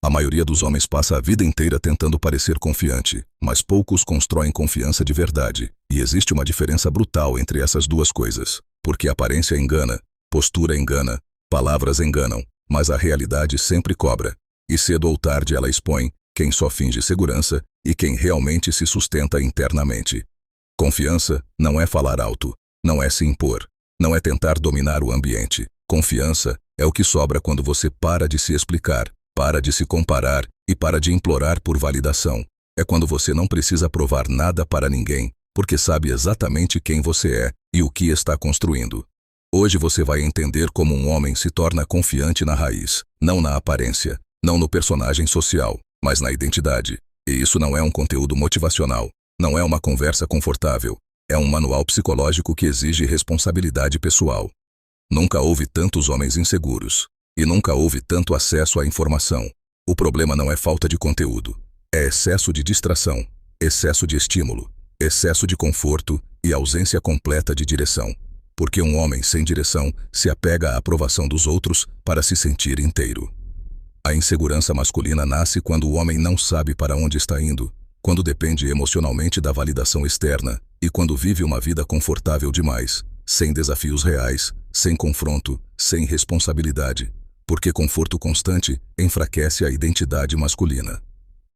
A maioria dos homens passa a vida inteira tentando parecer confiante, mas poucos constroem confiança de verdade. E existe uma diferença brutal entre essas duas coisas. Porque a aparência engana, postura engana, palavras enganam, mas a realidade sempre cobra. E cedo ou tarde ela expõe quem só finge segurança e quem realmente se sustenta internamente. Confiança não é falar alto, não é se impor, não é tentar dominar o ambiente. Confiança é o que sobra quando você para de se explicar, para de se comparar e para de implorar por validação. É quando você não precisa provar nada para ninguém, porque sabe exatamente quem você é e o que está construindo. Hoje você vai entender como um homem se torna confiante na raiz, não na aparência, não no personagem social, mas na identidade. E isso não é um conteúdo motivacional, não é uma conversa confortável, é um manual psicológico que exige responsabilidade pessoal. Nunca houve tantos homens inseguros. E nunca houve tanto acesso à informação. O problema não é falta de conteúdo. É excesso de distração, excesso de estímulo, excesso de conforto e ausência completa de direção. Porque um homem sem direção se apega à aprovação dos outros para se sentir inteiro. A insegurança masculina nasce quando o homem não sabe para onde está indo, quando depende emocionalmente da validação externa e quando vive uma vida confortável demais, sem desafios reais, sem confronto, sem responsabilidade. Porque conforto constante enfraquece a identidade masculina.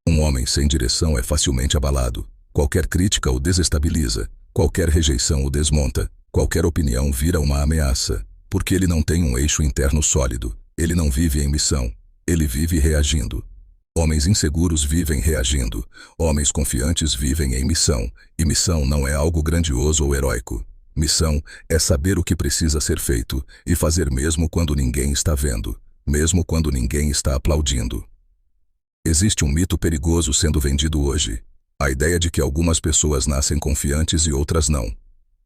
Um homem sem direção é facilmente abalado. Qualquer crítica o desestabiliza, qualquer rejeição o desmonta, qualquer opinião vira uma ameaça, porque ele não tem um eixo interno sólido, ele não vive em missão, ele vive reagindo. Homens inseguros vivem reagindo, homens confiantes vivem em missão, e missão não é algo grandioso ou heróico. Missão é saber o que precisa ser feito e fazer mesmo quando ninguém está vendo, mesmo quando ninguém está aplaudindo. Existe um mito perigoso sendo vendido hoje. A ideia de que algumas pessoas nascem confiantes e outras não.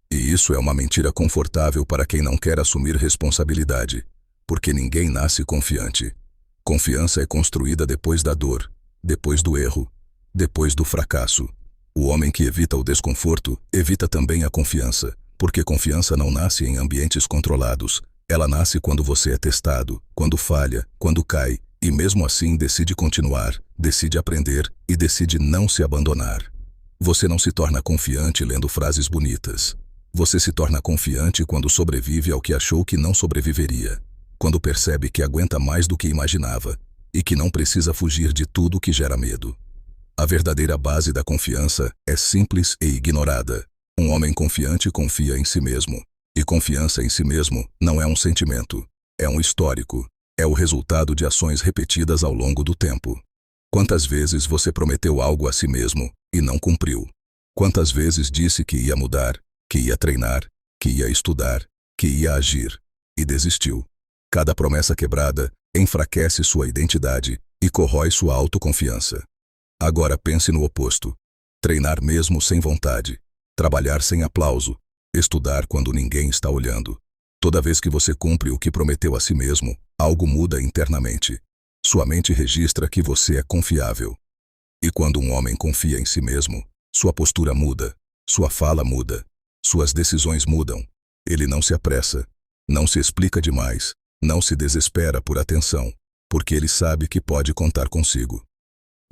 E isso é uma mentira confortável para quem não quer assumir responsabilidade. Porque ninguém nasce confiante. Confiança é construída depois da dor, depois do erro, depois do fracasso. O homem que evita o desconforto evita também a confiança. Porque confiança não nasce em ambientes controlados. Ela nasce quando você é testado, quando falha, quando cai, e mesmo assim decide continuar, decide aprender e decide não se abandonar. Você não se torna confiante lendo frases bonitas. Você se torna confiante quando sobrevive ao que achou que não sobreviveria. Quando percebe que aguenta mais do que imaginava e que não precisa fugir de tudo que gera medo. A verdadeira base da confiança é simples e ignorada. Um homem confiante confia em si mesmo. E confiança em si mesmo não é um sentimento, é um histórico. É o resultado de ações repetidas ao longo do tempo. Quantas vezes você prometeu algo a si mesmo e não cumpriu? Quantas vezes disse que ia mudar, que ia treinar, que ia estudar, que ia agir e desistiu? Cada promessa quebrada enfraquece sua identidade e corrói sua autoconfiança. Agora pense no oposto. Treinar mesmo sem vontade. Trabalhar sem aplauso, estudar quando ninguém está olhando. Toda vez que você cumpre o que prometeu a si mesmo, algo muda internamente. Sua mente registra que você é confiável. E quando um homem confia em si mesmo, sua postura muda, sua fala muda, suas decisões mudam. Ele não se apressa, não se explica demais, não se desespera por atenção, porque ele sabe que pode contar consigo.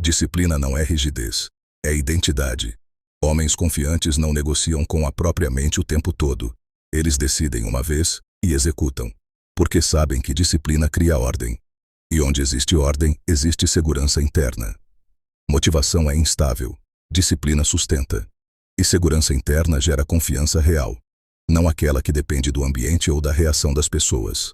Disciplina não é rigidez, é identidade. Homens confiantes não negociam com a própria mente o tempo todo. Eles decidem uma vez e executam, porque sabem que disciplina cria ordem. E onde existe ordem, existe segurança interna. Motivação é instável, disciplina sustenta. E segurança interna gera confiança real, não aquela que depende do ambiente ou da reação das pessoas.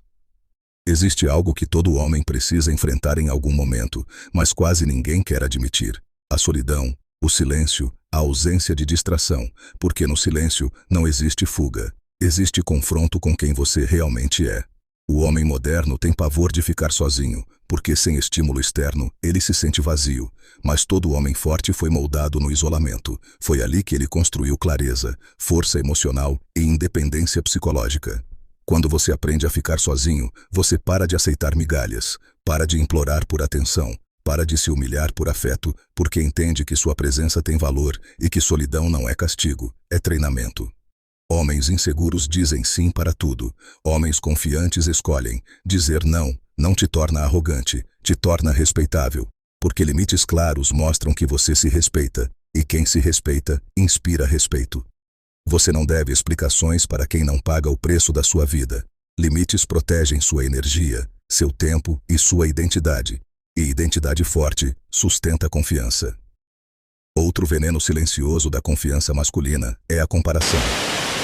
Existe algo que todo homem precisa enfrentar em algum momento, mas quase ninguém quer admitir: a solidão, o silêncio, a ausência de distração, porque no silêncio não existe fuga, existe confronto com quem você realmente é. O homem moderno tem pavor de ficar sozinho, porque sem estímulo externo ele se sente vazio, mas todo homem forte foi moldado no isolamento. Foi ali que ele construiu clareza, força emocional e independência psicológica. Quando você aprende a ficar sozinho, você para de aceitar migalhas, para de implorar por atenção, para de se humilhar por afeto, porque entende que sua presença tem valor e que solidão não é castigo, é treinamento. Homens inseguros dizem sim para tudo. Homens confiantes escolhem. Dizer não não te torna arrogante, te torna respeitável. Porque limites claros mostram que você se respeita. E quem se respeita, inspira respeito. Você não deve explicações para quem não paga o preço da sua vida. Limites protegem sua energia, seu tempo e sua identidade. E identidade forte sustenta a confiança. Outro veneno silencioso da confiança masculina é a comparação.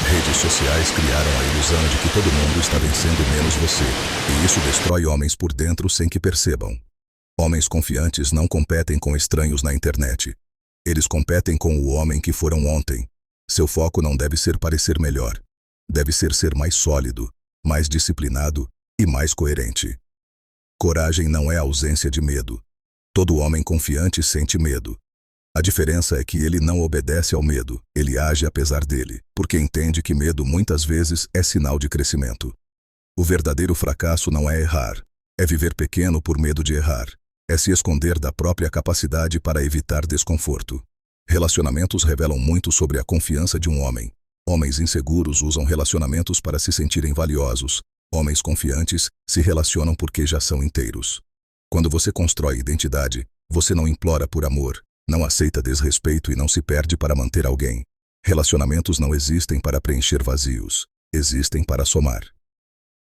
Redes sociais criaram a ilusão de que todo mundo está vencendo menos você, e isso destrói homens por dentro sem que percebam. Homens confiantes não competem com estranhos na internet. Eles competem com o homem que foram ontem. Seu foco não deve ser parecer melhor. Deve ser mais sólido, mais disciplinado e mais coerente. Coragem não é ausência de medo. Todo homem confiante sente medo. A diferença é que ele não obedece ao medo, ele age apesar dele, porque entende que medo muitas vezes é sinal de crescimento. O verdadeiro fracasso não é errar, é viver pequeno por medo de errar, é se esconder da própria capacidade para evitar desconforto. Relacionamentos revelam muito sobre a confiança de um homem. Homens inseguros usam relacionamentos para se sentirem valiosos. Homens confiantes se relacionam porque já são inteiros. Quando você constrói identidade, você não implora por amor, não aceita desrespeito e não se perde para manter alguém. Relacionamentos não existem para preencher vazios, existem para somar.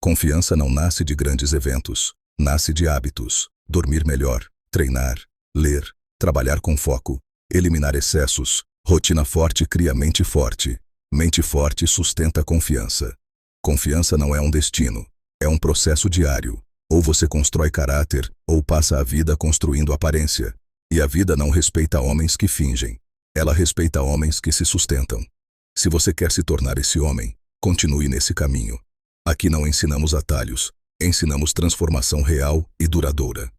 Confiança não nasce de grandes eventos, nasce de hábitos. Dormir melhor, treinar, ler, trabalhar com foco, eliminar excessos. Rotina forte cria mente forte. Mente forte sustenta confiança. Confiança não é um destino, é um processo diário. Ou você constrói caráter, ou passa a vida construindo aparência. E a vida não respeita homens que fingem. Ela respeita homens que se sustentam. Se você quer se tornar esse homem, continue nesse caminho. Aqui não ensinamos atalhos, ensinamos transformação real e duradoura.